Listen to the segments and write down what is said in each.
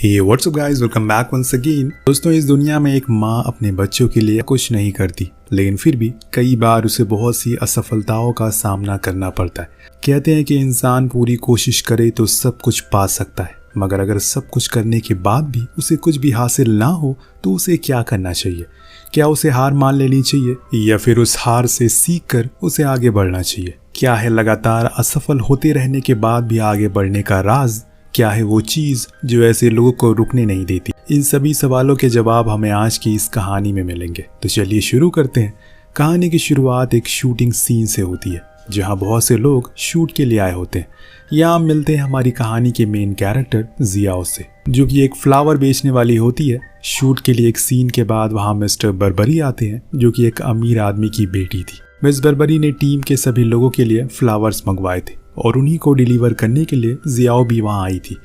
हे WhatsApp guys, welcome back once again. दोस्तों, इस दुनिया में एक माँ अपने बच्चों के लिए कुछ नहीं करती, लेकिन फिर भी कई बार उसे बहुत सी असफलताओं का सामना करना पड़ता है। कहते हैं कि इंसान पूरी कोशिश करे तो सब कुछ पा सकता है, मगर अगर सब कुछ करने के बाद भी उसे कुछ भी हासिल ना हो तो उसे क्या करना चाहिए? क्या उसे हार मान लेनी चाहिए या फिर उस हार से सीख कर उसे आगे बढ़ना चाहिए? क्या है लगातार असफल होते रहने के बाद भी आगे बढ़ने का राज? क्या है वो चीज जो ऐसे लोगों को रुकने नहीं देती? इन सभी सवालों के जवाब हमें आज की इस कहानी में मिलेंगे। तो चलिए शुरू करते हैं। कहानी की शुरुआत एक शूटिंग सीन से होती है, जहां बहुत से लोग शूट के लिए आए होते हैं। यहाँ मिलते हैं हमारी कहानी के मेन कैरेक्टर जियाओ से, जो कि एक फ्लावर बेचने वाली होती है। शूट के लिए एक सीन के बाद वहाँ मिस्टर बर्बरी आते हैं, जो कि एक अमीर आदमी की बेटी थी। मिस बर्बरी ने टीम के सभी लोगों के लिए फ्लावर्स मंगवाए थे और उन्हीं को डिलीवर करने के लिए जियाओ भी वहाँ आई थी।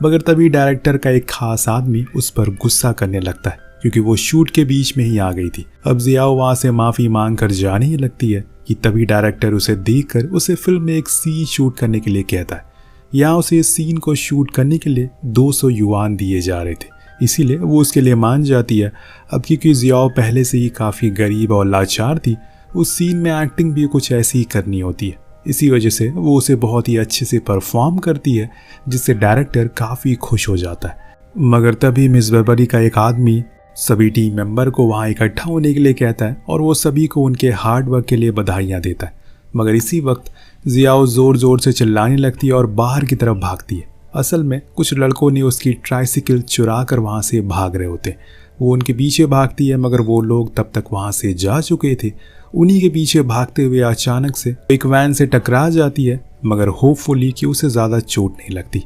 मगर तभी डायरेक्टर का एक खास आदमी उस पर गुस्सा करने लगता है, क्योंकि वो शूट के बीच में ही आ गई थी। अब जियाओ वहाँ से माफ़ी मांग कर जाने ही लगती है कि तभी डायरेक्टर उसे देखकर उसे फिल्म में एक सीन शूट करने के लिए कहता है। यहाँ उसे इस सीन को शूट करने के लिए 200 युआन दिए जा रहे थे, इसीलिए वो उसके लिए मान जाती है। अब क्योंकि जियाओ पहले से ही काफ़ी गरीब और लाचार थी, उस सीन में एक्टिंग भी कुछ ऐसी ही करनी होती है। इसी वजह से वो उसे बहुत ही अच्छे से परफॉर्म करती है, जिससे डायरेक्टर काफ़ी खुश हो जाता है। मगर तभी मिस बर्बरी का एक आदमी सभी टीम मेंबर को वहाँ इकट्ठा होने के लिए कहता है और वो सभी को उनके हार्ड वर्क के लिए बधाइयाँ देता है। मगर इसी वक्त जियाओ ज़ोर ज़ोर से चिल्लाने लगती है और बाहर की तरफ भागती है। असल में कुछ लड़कों ने उसकी ट्राइसिकल चुरा कर वहाँ से भाग रहे होते हैं। वो उनके पीछे भागती है, मगर वो लोग तब तक वहाँ से जा चुके थे। उन्हीं के पीछे भागते हुए अचानक से एक वैन से टकरा जाती है, मगर होपफुली कि उसे ज़्यादा चोट नहीं लगती।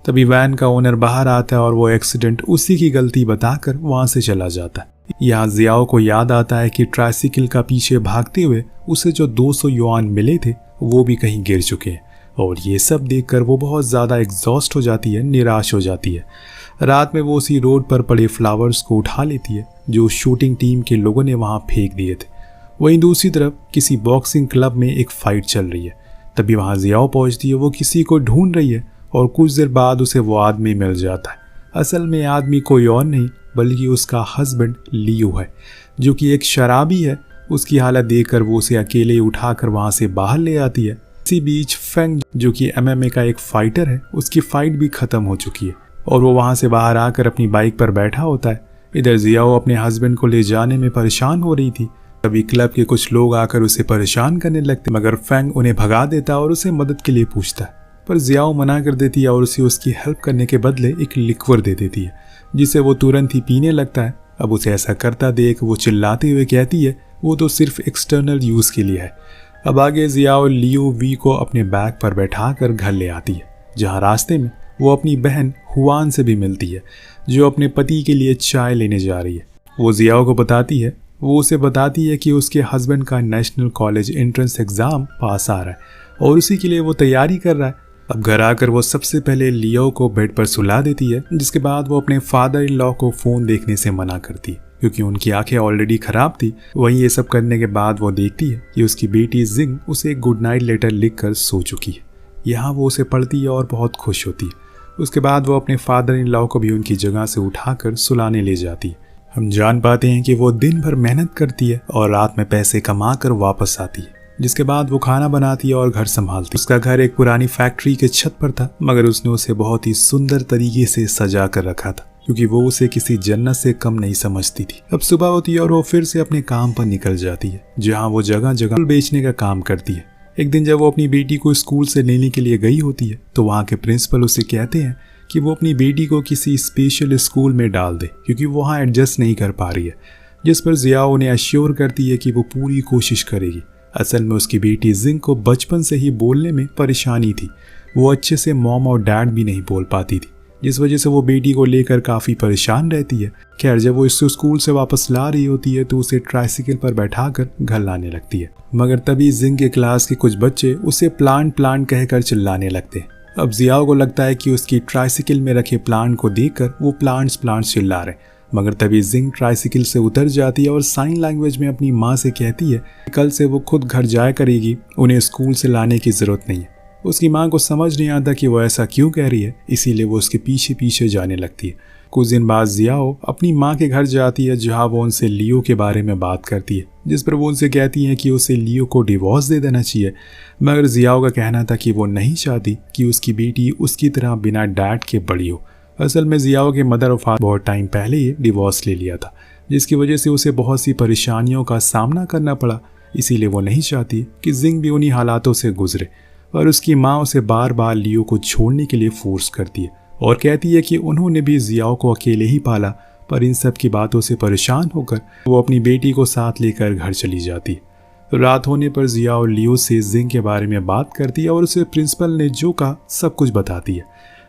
तभी वैन का ओनर बाहर आता है और वो एक्सीडेंट उसी की गलती बताकर वहाँ से चला जाता है। यहाँ जियाओ को याद आता है कि ट्राइसिकल का पीछे भागते हुए उसे जो 200 युआन मिले थे वो भी कहीं गिर चुके हैं, और ये सब देखकर वो बहुत ज़्यादा एग्जॉस्ट हो जाती है, निराश हो जाती है। रात में वो उसी रोड पर पड़े फ्लावर्स को उठा लेती है जो शूटिंग टीम के लोगों ने वहाँ फेंक दिए थे। वहीं दूसरी तरफ किसी बॉक्सिंग क्लब में एक फाइट चल रही है। तभी वहाँ जियाओ पहुँचती है। वो किसी को ढूंढ रही है और कुछ देर बाद उसे वो आदमी मिल जाता है। असल में आदमी कोई और नहीं बल्कि उसका हस्बैंड लियो है, जो कि एक शराबी है। उसकी हालत देखकर वो उसे अकेले उठाकर वहाँ से बाहर ले आती है। इसी बीच फेंग, जो कि MMA का एक फाइटर है, उसकी फाइट भी खत्म हो चुकी है और वो वहाँ से बाहर आकर अपनी बाइक पर बैठा होता है। इधर जियाओ अपने हस्बैंड को ले जाने में परेशान हो रही थी। तभी क्लब के कुछ लोग आकर उसे परेशान करने लगते, मगर फेंग उन्हें भगा देता और उसे मदद के लिए पूछता है। पर जियाओ मना कर देती है और उसे उसकी हेल्प करने के बदले एक लिक्वर दे देती है, जिसे वो तुरंत ही पीने लगता है। अब उसे ऐसा करता देख वो चिल्लाते हुए कहती है वो तो सिर्फ एक्सटर्नल यूज़ के लिए है। अब आगे जियाओ लियो वी को अपने बैग पर बैठाकर घर ले आती है, जहाँ रास्ते में वो अपनी बहन हुआन से भी मिलती है, जो अपने पति के लिए चाय लेने जा रही है। वो जियाओ को बताती है उसे बताती है कि उसके हस्बैंड का नेशनल कॉलेज एंट्रेंस एग्ज़ाम पास आ रहा है और उसी के लिए वो तैयारी कर रहा है। अब घर आकर वो सबसे पहले लियो को बेड पर सुला देती है, जिसके बाद वो अपने फादर इन लॉ को फ़ोन देखने से मना करती है, क्योंकि उनकी आंखें ऑलरेडी ख़राब थी। वहीं ये सब करने के बाद वो देखती है कि उसकी बेटी जिंग उसे एक गुड नाइट लेटर लिखकर सो चुकी है। यहाँ वो उसे पढ़ती है और बहुत खुश होती है। उसके बाद वो अपने फादर इन लॉ को भी उनकी जगह से उठाकर सुलाने ले जाती है। हम जान पाते हैं कि वो दिन भर मेहनत करती है और रात में पैसे कमा कर वापस आती है, जिसके बाद वो खाना बनाती है और घर संभालती है। उसका घर एक पुरानी फैक्ट्री के छत पर था, मगर उसने उसे बहुत ही सुंदर तरीके से सजा कर रखा था, क्योंकि वो उसे किसी जन्नत से कम नहीं समझती थी। अब सुबह होती है और वो फिर से अपने काम पर निकल जाती है, जहाँ वो जगह जगह बेचने का काम करती है। एक दिन जब वो अपनी बेटी को स्कूल से लेने के लिए गई होती है, तो वहाँ के प्रिंसिपल उसे कहते हैं कि वो अपनी बेटी को किसी स्पेशल स्कूल में डाल दे, क्योंकि वो वहाँ एडजस्ट नहीं कर पा रही है। जिस पर जियाओ उन्हें अश्योर करती है कि वो पूरी कोशिश करेगी। असल में उसकी बेटी जिंग को बचपन से ही बोलने में परेशानी थी। वो अच्छे से मॉम और डैड भी नहीं बोल पाती थी, जिस वजह से वो बेटी को लेकर काफ़ी परेशान रहती है। खैर, जब वो इससे स्कूल से वापस ला रही होती है तो उसे ट्राइसिकल पर बैठाकर घर लाने लगती है। मगर तभी जिंग के क्लास के कुछ बच्चे उसे प्लांट कहकर चिल्लाने लगते हैं। अब जियाओ को लगता है कि उसकी ट्राइसिकल में रखे प्लांट को देखकर वो प्लांट्स चिल्ला रहे। मगर तभी जिंग ट्राइसिकल से उतर जाती है और साइन लैंग्वेज में अपनी माँ से कहती है कल से वो खुद घर जाया करेगी, उन्हें स्कूल से लाने की ज़रूरत नहीं है। उसकी माँ को समझ नहीं आता कि वो ऐसा क्यों कह रही है, इसीलिए वो उसके पीछे पीछे जाने लगती है। कुछ दिन बाद जियाओ अपनी माँ के घर जाती है, जहाँ वो उनसे लियो के बारे में बात करती है, जिस पर वो उनसे कहती है कि उसे लियो को डिवोर्स दे देना चाहिए। मगर जियाओ का कहना था कि वो नहीं चाहती कि उसकी बेटी उसकी तरह बिना डैड के बड़ी हो। असल में जियाओ के मदर और फादर बहुत टाइम पहले ही डिवोर्स ले लिया था, जिसकी वजह से उसे बहुत सी परेशानियों का सामना करना पड़ा। इसीलिए वो नहीं चाहती कि जिंग भी उन्हीं हालातों से गुजरे। और उसकी माँ उसे बार बार लियो को छोड़ने के लिए फोर्स करती है और कहती है कि उन्होंने भी जियाओ को अकेले ही पाला। पर इन सब की बातों से परेशान होकर वो अपनी बेटी को साथ लेकर घर चली जाती है। रात होने पर जियाओ लियो से जिंग के बारे में बात करती है और उसे प्रिंसिपल ने जो कहा सब कुछ बताती है,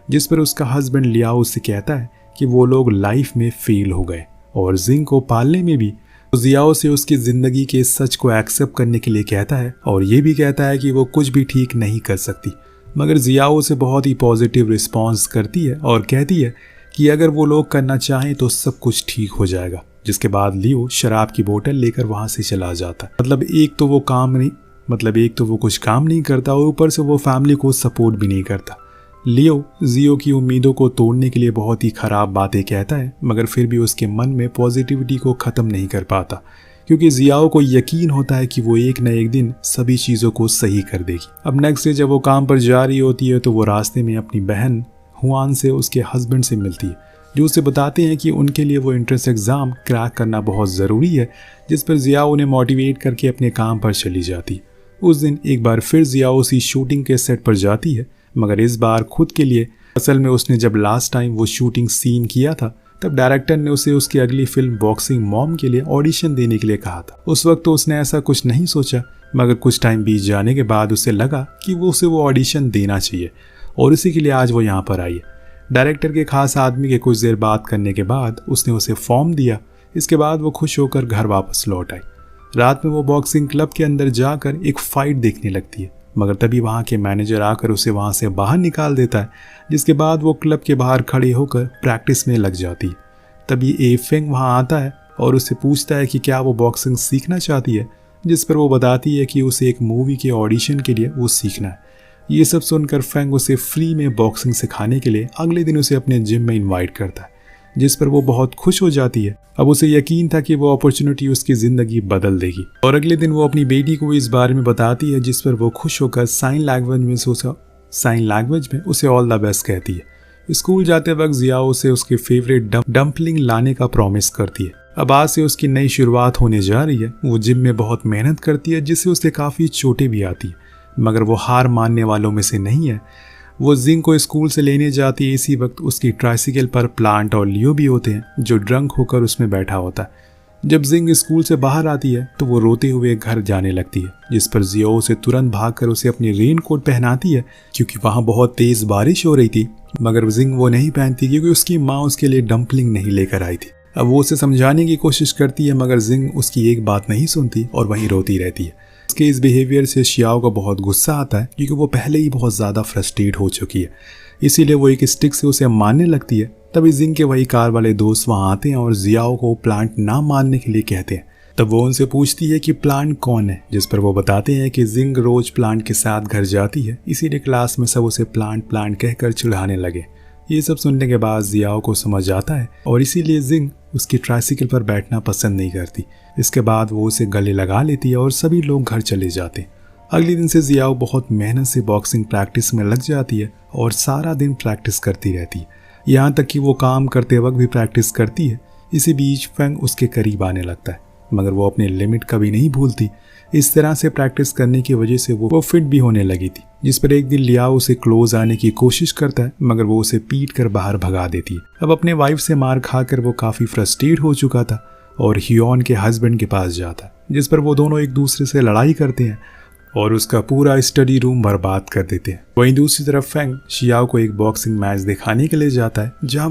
जिस पर उसका हस्बैंड लियाओ उससे कहता है कि वो लोग लाइफ में फेल हो गए और जिंग को पालने में भी। जियाओ से उसकी ज़िंदगी के सच को एक्सेप्ट करने के लिए कहता है और ये भी कहता है कि वो कुछ भी ठीक नहीं कर सकती। मगर जियाओ उसे बहुत ही पॉजिटिव रिस्पॉन्स करती है और कहती है कि अगर वो लोग करना चाहें तो सब कुछ ठीक हो जाएगा। जिसके बाद लियो शराब की बोतल लेकर वहाँ से चला जाता है। एक तो वो कुछ काम नहीं करता और ऊपर से वो फैमिली को सपोर्ट भी नहीं करता। लियो जियो की उम्मीदों को तोड़ने के लिए बहुत ही ख़राब बातें कहता है, मगर फिर भी उसके मन में पॉजिटिविटी को ख़त्म नहीं कर पाता, क्योंकि जियाओ को यकीन होता है कि वो एक न एक दिन सभी चीज़ों को सही कर देगी। अब नेक्स्ट डे जब वो काम पर जा रही होती है तो वो रास्ते में अपनी बहन हुआन से उसके हस्बैंड से मिलती है, जो उसे बताते हैं कि उनके लिए वो एंट्रेंस एग्ज़ाम क्रैक करना बहुत ज़रूरी है, जिस पर जियाओ उन्हें मोटिवेट करके अपने काम पर चली जाती है। उस दिन एक बार फिर जियाओ उसी शूटिंग के सेट पर जाती है, मगर इस बार खुद के लिए। असल में उसने जब लास्ट टाइम वो शूटिंग सीन किया था तब डायरेक्टर ने उसे उसकी अगली फिल्म बॉक्सिंग मॉम के लिए ऑडिशन देने के लिए कहा था। उस वक्त तो उसने ऐसा कुछ नहीं सोचा, मगर कुछ टाइम बीत जाने के बाद उसे लगा कि उसे वो ऑडिशन देना चाहिए और इसी के लिए आज वो यहाँ पर आई है। डायरेक्टर के खास आदमी के कुछ देर बात करने के बाद उसने उसे फॉर्म दिया। इसके बाद वो खुश होकर घर वापस लौट आई। रात में वो बॉक्सिंग क्लब के अंदर जाकर एक फाइट देखने लगती है, मगर तभी वहाँ के मैनेजर आकर उसे वहाँ से बाहर निकाल देता है, जिसके बाद वो क्लब के बाहर खड़े होकर प्रैक्टिस में लग जाती है। तभी ए फेंग वहाँ आता है और उससे पूछता है कि क्या वो बॉक्सिंग सीखना चाहती है, जिस पर वो बताती है कि उसे एक मूवी के ऑडिशन के लिए वो सीखना है। ये सब सुनकर फेंग उसे फ्री में बॉक्सिंग सिखाने के लिए अगले दिन उसे अपने जिम में इन्वाइट करता है, जिस पर वो बहुत खुश हो जाती है। अब उसे यकीन था कि वो अपॉर्चुनिटी उसकी ज़िंदगी बदल देगी और अगले दिन वो अपनी बेटी को इस बारे में बताती है, जिस पर वो खुश होकर साइन लैंग्वेज में उसे ऑल द बेस्ट कहती है। स्कूल जाते वक्त जियाओ उसे उसके फेवरेट डम्पलिंग लाने का प्रॉमिस करती है। अब आज से उसकी नई शुरुआत होने जा रही है। वो जिम में बहुत मेहनत करती है, जिससे उसे काफ़ी चोटें भी आती है, मगर वो हार मानने वालों में से नहीं है। वो जिंग को स्कूल से लेने जाती है। इसी वक्त उसकी ट्राइसिकल पर प्लांट और लियो भी होते हैं, जो ड्रंक होकर उसमें बैठा होता है। जब जिंग स्कूल से बाहर आती है तो वो रोते हुए घर जाने लगती है, जिस पर जियो उसे तुरंत भागकर उसे अपनी रेन कोट पहनाती है, क्योंकि वहाँ बहुत तेज बारिश हो रही थी। मगर जिंग वो नहीं पहनती क्योंकि उसकी माँ उसके लिए डम्पलिंग नहीं लेकर आई थी। अब वो उसे समझाने की कोशिश करती है, मगर जिंग उसकी एक बात नहीं सुनती और वहीं रोती रहती है। उसके इस बिहेवियर से शियाओ को बहुत गुस्सा आता है, क्योंकि वो पहले ही बहुत ज़्यादा फ्रस्ट्रेट हो चुकी है। इसीलिए वो एक स्टिक से उसे मारने लगती है। तभी जिंग के वही कार वाले दोस्त वहाँ आते हैं और जियाओ को प्लांट ना मारने के लिए कहते हैं। तब वो उनसे पूछती है कि प्लांट कौन है, जिस पर वो बताते हैं कि जिंग रोज प्लांट के साथ घर जाती है, इसीलिए क्लास में सब उसे प्लांट कहकर चिढ़ाने लगे। ये सब सुनने के बाद जियाओ को समझ आता है और इसीलिए जिंग उसकी ट्राइसिकल पर बैठना पसंद नहीं करती। इसके बाद वो उसे गले लगा लेती है और सभी लोग घर चले जाते हैं। अगले दिन से जियाओ बहुत मेहनत से बॉक्सिंग प्रैक्टिस में लग जाती है और सारा दिन प्रैक्टिस करती रहती है, यहाँ तक कि वो काम करते वक्त भी प्रैक्टिस करती है। इसी बीच फेंग उसके करीब आने लगता है, मगर वो अपने लिमिट कभी नहीं भूलती। इस तरह से प्रैक्टिस करने की वजह से वो फिट भी होने लगी थी, जिस पर एक दिन लियाओ उसे क्लोज आने की कोशिश करता है, मगर वो उसे पीट कर बाहर भगा देती है। अब अपने वाइफ से मार खाकर वो काफ़ी फ्रस्ट्रेट हो चुका था और हियोन के हस्बैंड के पास जाता है, जिस पर वो दोनों एक दूसरे से लड़ाई करते हैं और उसका पूरा स्टडी रूम बर्बाद कर देते हैं। वहीं दूसरी तरफ फेंग शियाओ को एक बॉक्सिंग मैच दिखाने के लिए जाता है, जहां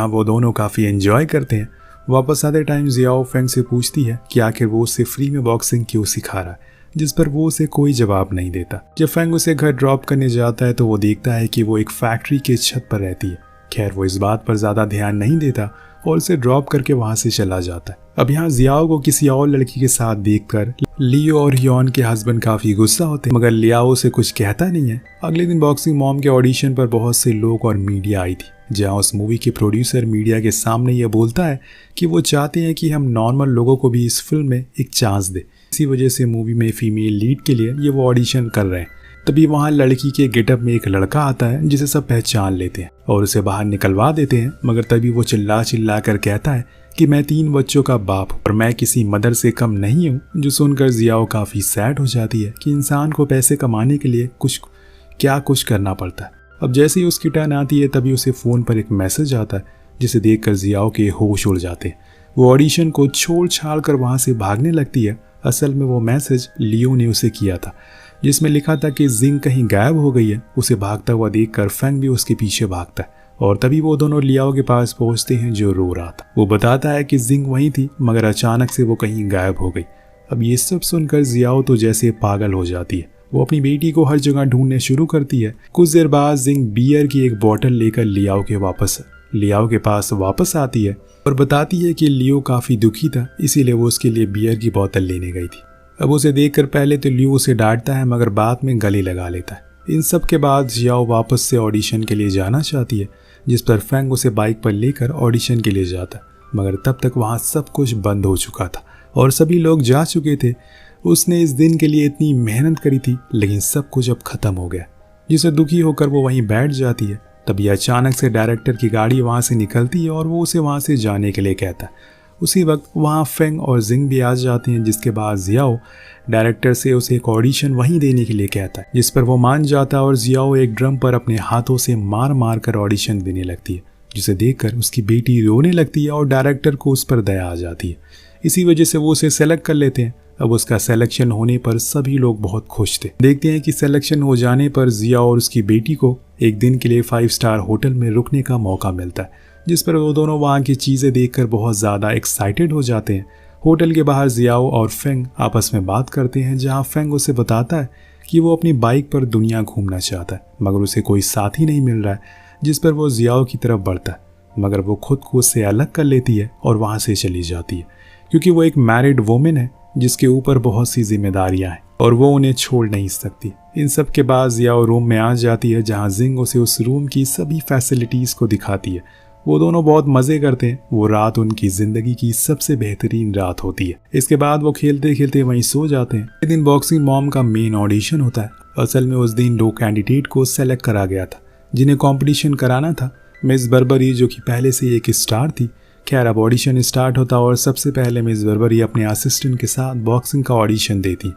वो दोनों काफ़ी एंजॉय करते हैं। वापस आते टाइम जियाओ फेंग से पूछती है कि आखिर वो उसे फ्री में बॉक्सिंग क्यों सिखा रहा है, जिस पर वो उसे कोई जवाब नहीं देता। जब फेंग उसे घर ड्रॉप करने जाता है तो वो देखता है कि वो एक फैक्ट्री के छत पर रहती है। खैर वो इस बात पर ज़्यादा ध्यान नहीं देता और उसे ड्रॉप करके वहां से चला जाता है। अब यहाँ जियाओ को किसी और लड़की के साथ देखकर लियो और ह्योन के हस्बैंड काफी गुस्सा होते हैं, मगर लियाओ से कुछ कहता नहीं है। अगले दिन बॉक्सिंग मॉम के ऑडिशन पर बहुत से लोग और मीडिया आई थी, जहां उस मूवी के प्रोड्यूसर मीडिया के सामने ये बोलता है कि वो चाहते हैं कि हम नॉर्मल लोगों को भी इस फिल्म में एक चांस दे। इसी वजह से मूवी में फीमेल लीड के लिए ये वो ऑडिशन कर रहे हैं। तभी वहाँ लड़की के गेटअप में एक लड़का आता है जिसे सब पहचान लेते हैं और उसे बाहर निकलवा देते हैं, मगर तभी वो चिल्ला चिल्ला कर कहता है कि मैं 3 बच्चों का बाप हूँ और मैं किसी मदर से कम नहीं हूँ। जो सुनकर जियाओ काफ़ी सैड हो जाती है कि इंसान को पैसे कमाने के लिए कुछ करना पड़ता है। अब जैसे ही उसकी टर्न आती है तभी उसे फ़ोन पर एक मैसेज आता है, जिसे देखकर जियाओ के होश उड़ जाते हैं। वो ऑडिशन को छोड़ छाड़ कर वहाँ से भागने लगती है। असल में वो मैसेज लियो ने उसे किया था, जिसमें लिखा था कि जिंग कहीं गायब हो गई है। उसे भागता हुआ देखकर फेंग भी उसके पीछे भागता है और तभी वो दोनों लियाओ के पास पहुंचते हैं, जो रो रहा था। वो बताता है कि जिंग वहीं थी, मगर अचानक से वो कहीं गायब हो गई। अब ये सब सुनकर जियाओ तो जैसे पागल हो जाती है। वो अपनी बेटी को हर जगह ढूंढने शुरू करती है। कुछ देर बाद जिंग बियर की एक बोतल लेकर लियाओ के पास वापस आती है और बताती है कि लियो काफी दुखी था, इसीलिए वो उसके लिए बियर की बोतल लेने गई थी। अब उसे देखकर पहले तो लियो उसे डांटता है, मगर बाद में गले लगा लेता है। इन सब के बाद जियाओ वापस से ऑडिशन के लिए जाना चाहती है, जिस पर फेंग उसे बाइक पर लेकर ऑडिशन के लिए जाता है, मगर तब तक वहाँ सब कुछ बंद हो चुका था और सभी लोग जा चुके थे। उसने इस दिन के लिए इतनी मेहनत करी थी, लेकिन सब कुछ अब खत्म हो गया, जिसे दुखी होकर वो वहीं बैठ जाती है। तभी अचानक से डायरेक्टर की गाड़ी वहाँ से निकलती है और वो उसे वहाँ से जाने के लिए कहता है। उसी वक्त वहाँ फेंग और जिंग भी आ जाते हैं, जिसके बाद जियाओ डायरेक्टर से उसे एक ऑडिशन वहीं देने के लिए कहता है, जिस पर वो मान जाता है और जियाओ एक ड्रम पर अपने हाथों से मार मार कर ऑडिशन देने लगती है, जिसे देखकर उसकी बेटी रोने लगती है और डायरेक्टर को उस पर दया आ जाती है। इसी वजह से वो उसे सेलेक्ट कर लेते हैं। अब उसका सिलेक्शन होने पर सभी लोग बहुत खुश थे। देखते हैं कि सिलेक्शन हो जाने पर जिया और उसकी बेटी को एक दिन के लिए 5 स्टार होटल में रुकने का मौका मिलता है, जिस पर वो दोनों वहाँ की चीज़ें देखकर बहुत ज़्यादा एक्साइटेड हो जाते हैं। होटल के बाहर जियाओ और फेंग आपस में बात करते हैं, जहाँ फेंग उसे बताता है कि वो अपनी बाइक पर दुनिया घूमना चाहता है, मगर उसे कोई साथी नहीं मिल रहा है, जिस पर वो जियाओ की तरफ बढ़ता है, मगर वो खुद को उससे अलग कर लेती है और वहाँ से चली जाती है, क्योंकि वो एक मैरिड वुमेन है जिसके ऊपर बहुत सी जिम्मेदारियां हैं और वो उन्हें छोड़ नहीं सकती। इन सब के बाद जियाओ रूम में आ जाती है, जहां जिंग उसे उस रूम की सभी फैसिलिटीज को दिखाती है। वो दोनों बहुत मजे करते हैं। वो रात उनकी जिंदगी की सबसे बेहतरीन रात होती है। इसके बाद वो खेलते खेलते वहीं सो जाते हैं। एक दिन बॉक्सिंग मॉम का मेन ऑडिशन होता है। असल में उस दिन 2 कैंडिडेट को सेलेक्ट करा गया था जिन्हें कॉम्पिटिशन कराना था। मिस बर्बरी जो कि पहले से एक स्टार थी। खैर अब ऑडिशन स्टार्ट होता और सबसे पहले मिस बर्बरी अपने असिस्टेंट के साथ बॉक्सिंग का ऑडिशन देती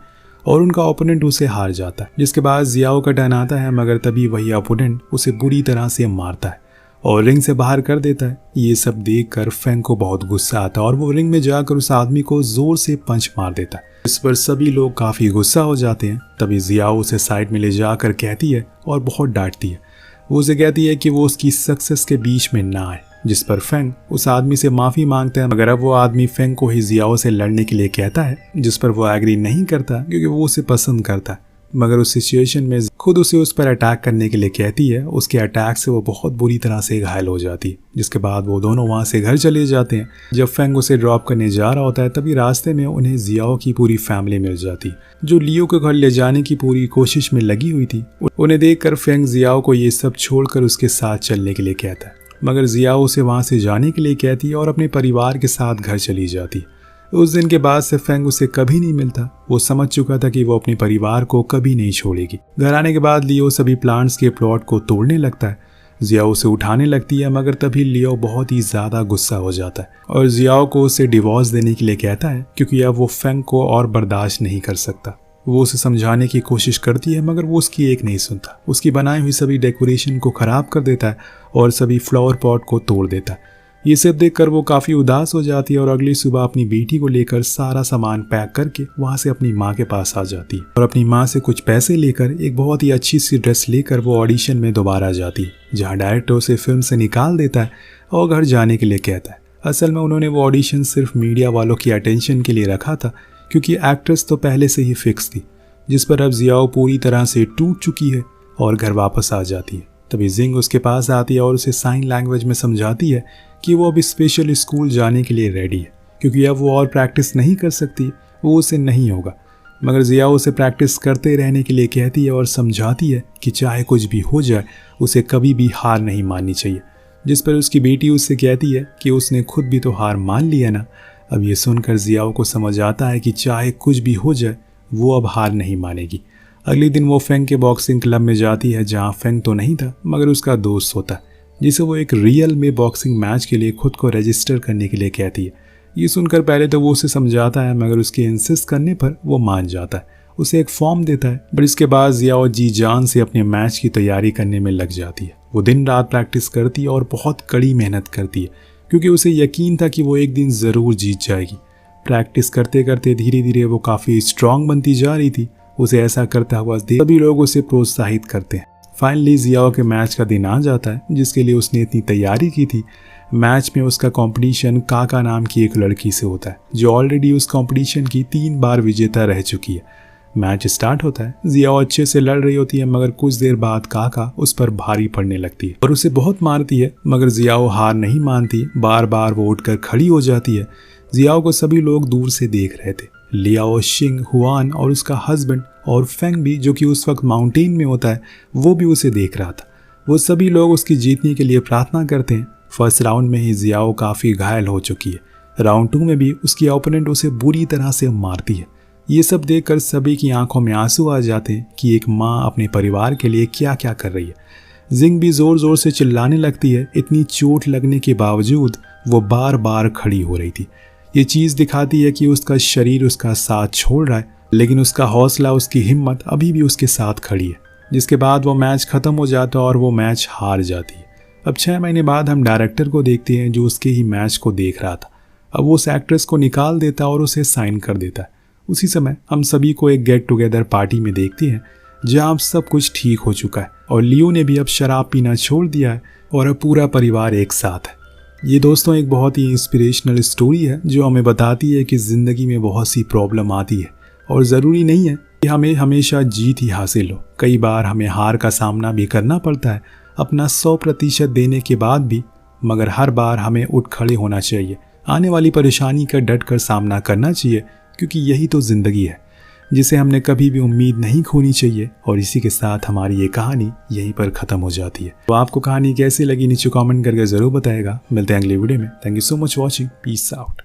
और उनका ओपोनेंट उसे हार जाता है, जिसके बाद जियाओ का टर्न आता है, मगर तभी वही ओपोनेंट उसे बुरी तरह से मारता है और रिंग से बाहर कर देता है। ये सब देखकर फेंग को बहुत गुस्सा आता है और वो रिंग में जाकर उस आदमी को जोर से पंच मार देता है। इस पर सभी लोग काफी गुस्सा हो जाते हैं। तभी जियाओ उसे साइड में ले जाकर कहती है और बहुत डांटती है। वो उसे कहती है कि वो उसकी सक्सेस के बीच में ना आए, जिस पर फेंग उस आदमी से माफी मांगता है, मगर अब वो आदमी फेंग को ही जियाओ से लड़ने के लिए कहता है, जिस पर वो एग्री नहीं करता क्योंकि वो उसे पसंद करता है। मगर उस सिचुएशन में खुद उसे उस पर अटैक करने के लिए कहती है। उसके अटैक से वो बहुत बुरी तरह से घायल हो जाती है, जिसके बाद वो दोनों वहां से घर चले जाते हैं। जब फेंग उसे ड्रॉप करने जा रहा होता है तभी रास्ते में उन्हें जियाओ की पूरी फैमिली मिल जाती, जो लियो के घर ले जाने की पूरी कोशिश में लगी हुई थी। उन्हें देखकर फेंग जियाओ को ये सब छोड़कर उसके साथ चलने के लिए कहता है, मगर जियाओ उसे वहां से जाने के लिए कहती है और अपने परिवार के साथ घर चली जाती। उस दिन के बाद से फेंग उसे कभी नहीं मिलता। वो समझ चुका था कि वो अपने परिवार को कभी नहीं छोड़ेगी। घर आने के बाद लियो सभी प्लांट्स के प्लॉट को तोड़ने लगता है। जियाओ उसे उठाने लगती है, मगर तभी लियो बहुत ही ज्यादा गुस्सा हो जाता है और जियाओ को उसे डिवोर्स देने के लिए कहता है, क्योंकि अब वो फेंग को और बर्दाश्त नहीं कर सकता। वो उसे समझाने की कोशिश करती है, मगर वो उसकी एक नहीं सुनता। उसकी बनाई हुई सभी डेकोरेशन को खराब कर देता है और सभी फ्लावर पॉट को तोड़ देता है। ये सब देखकर वो काफ़ी उदास हो जाती है और अगली सुबह अपनी बेटी को लेकर सारा सामान पैक करके वहाँ से अपनी माँ के पास आ जाती है और अपनी माँ से कुछ पैसे लेकर एक बहुत ही अच्छी सी ड्रेस लेकर वो ऑडिशन में दोबारा जाती है, जहाँ डायरेक्टर उसे फिल्म से निकाल देता है और घर जाने के लिए कहता है। असल में उन्होंने वो ऑडिशन सिर्फ मीडिया वालों की अटेंशन के लिए रखा था, क्योंकि एक्ट्रेस तो पहले से ही फिक्स थी, जिस पर अब जियाओ पूरी तरह से टूट चुकी है और घर वापस आ जाती है। तभी जिंग उसके पास आती है और उसे साइन लैंग्वेज में समझाती है कि वो अब स्पेशल स्कूल जाने के लिए रेडी है, क्योंकि अब वो और प्रैक्टिस नहीं कर सकती, वो उसे नहीं होगा। मगर जिया उसे प्रैक्टिस करते रहने के लिए कहती है और समझाती है कि चाहे कुछ भी हो जाए उसे कभी भी हार नहीं माननी चाहिए। जिस पर उसकी बेटी उससे कहती है कि उसने खुद भी तो हार मान लिया ना। अब ये सुनकर जियाओ को समझ आता है कि चाहे कुछ भी हो जाए वो अब हार नहीं मानेगी। अगले दिन वो फेंग के बॉक्सिंग क्लब में जाती है, जहाँ फेंग तो नहीं था मगर उसका दोस्त होता है, जिसे वो एक रियल में बॉक्सिंग मैच के लिए खुद को रजिस्टर करने के लिए कहती है। ये सुनकर पहले तो वो उसे समझाता है, मगर उसके इंसिस्ट करने पर वो मान जाता है, उसे एक फॉर्म देता है। पर इसके बाद जियाओ जी जान से अपने मैच की तैयारी करने में लग जाती है। वो दिन रात प्रैक्टिस करती है और बहुत कड़ी मेहनत करती है, क्योंकि उसे यकीन था कि वो एक दिन ज़रूर जीत जाएगी। प्रैक्टिस करते करते धीरे धीरे वो काफ़ी स्ट्रांग बनती जा रही थी। उसे ऐसा करता हुआ सभी लोग उसे प्रोत्साहित करते हैं। फाइनली जियाओ के मैच का दिन आ जाता है, जिसके लिए उसने इतनी तैयारी की थी। मैच में उसका कंपटीशन काका नाम की एक लड़की से होता है, जो ऑलरेडी उस कंपटीशन की 3 बार विजेता रह चुकी है। मैच स्टार्ट होता है, जियाओ अच्छे से लड़ रही होती है, मगर कुछ देर बाद काका उस पर भारी पड़ने लगती है और उसे बहुत मारती है। मगर जियाओ हार नहीं मानती, बार बार वो उठकर खड़ी हो जाती है। जियाओ को सभी लोग दूर से देख रहे थे। लियाओ, शिंग, हुआन और उसका हस्बैंड और फेंग भी, जो कि उस वक्त माउंटेन में होता है, वो भी उसे देख रहा था। वो सभी लोग उसकी जीतने के लिए प्रार्थना करते हैं। फर्स्ट राउंड में ही जियाओ काफ़ी घायल हो चुकी है। राउंड 2 में भी उसकी ओपोनेंट उसे बुरी तरह से मारती है। ये सब देखकर सभी की आंखों में आंसू आ जाते हैं कि एक माँ अपने परिवार के लिए क्या क्या कर रही है। जिंग भी जोर जोर से चिल्लाने लगती है। इतनी चोट लगने के बावजूद वो बार बार खड़ी हो रही थी। ये चीज़ दिखाती है कि उसका शरीर उसका साथ छोड़ रहा है, लेकिन उसका हौसला, उसकी हिम्मत अभी भी उसके साथ खड़ी है। जिसके बाद वो मैच ख़त्म हो जाता है और वो मैच हार जाती है। अब 6 महीने बाद हम डायरेक्टर को देखते हैं, जो उसके ही मैच को देख रहा था। अब वो उस एक्ट्रेस को निकाल देता है और उसे साइन कर देता है। उसी समय हम सभी को एक गेट टुगेदर पार्टी में देखते हैं, जहाँ अब सब कुछ ठीक हो चुका है और लियो ने भी अब शराब पीना छोड़ दिया है और अब पूरा परिवार एक साथ है। ये दोस्तों एक बहुत ही इंस्पिरेशनल स्टोरी है, जो हमें बताती है कि ज़िंदगी में बहुत सी प्रॉब्लम आती है और ज़रूरी नहीं है कि हमें हमेशा जीत ही हासिल हो। कई बार हमें हार का सामना भी करना पड़ता है, अपना 100% देने के बाद भी। मगर हर बार हमें उठ खड़े होना चाहिए, आने वाली परेशानी का डट कर सामना करना चाहिए, क्योंकि यही तो ज़िंदगी है जिसे हमने कभी भी उम्मीद नहीं खोनी चाहिए। और इसी के साथ हमारी ये कहानी यहीं पर ख़त्म हो जाती है। तो आपको कहानी कैसी लगी नीचे कमेंट करके ज़रूर बताएगा। मिलते हैं अगले वीडियो में। Thank you so much watching. Peace out.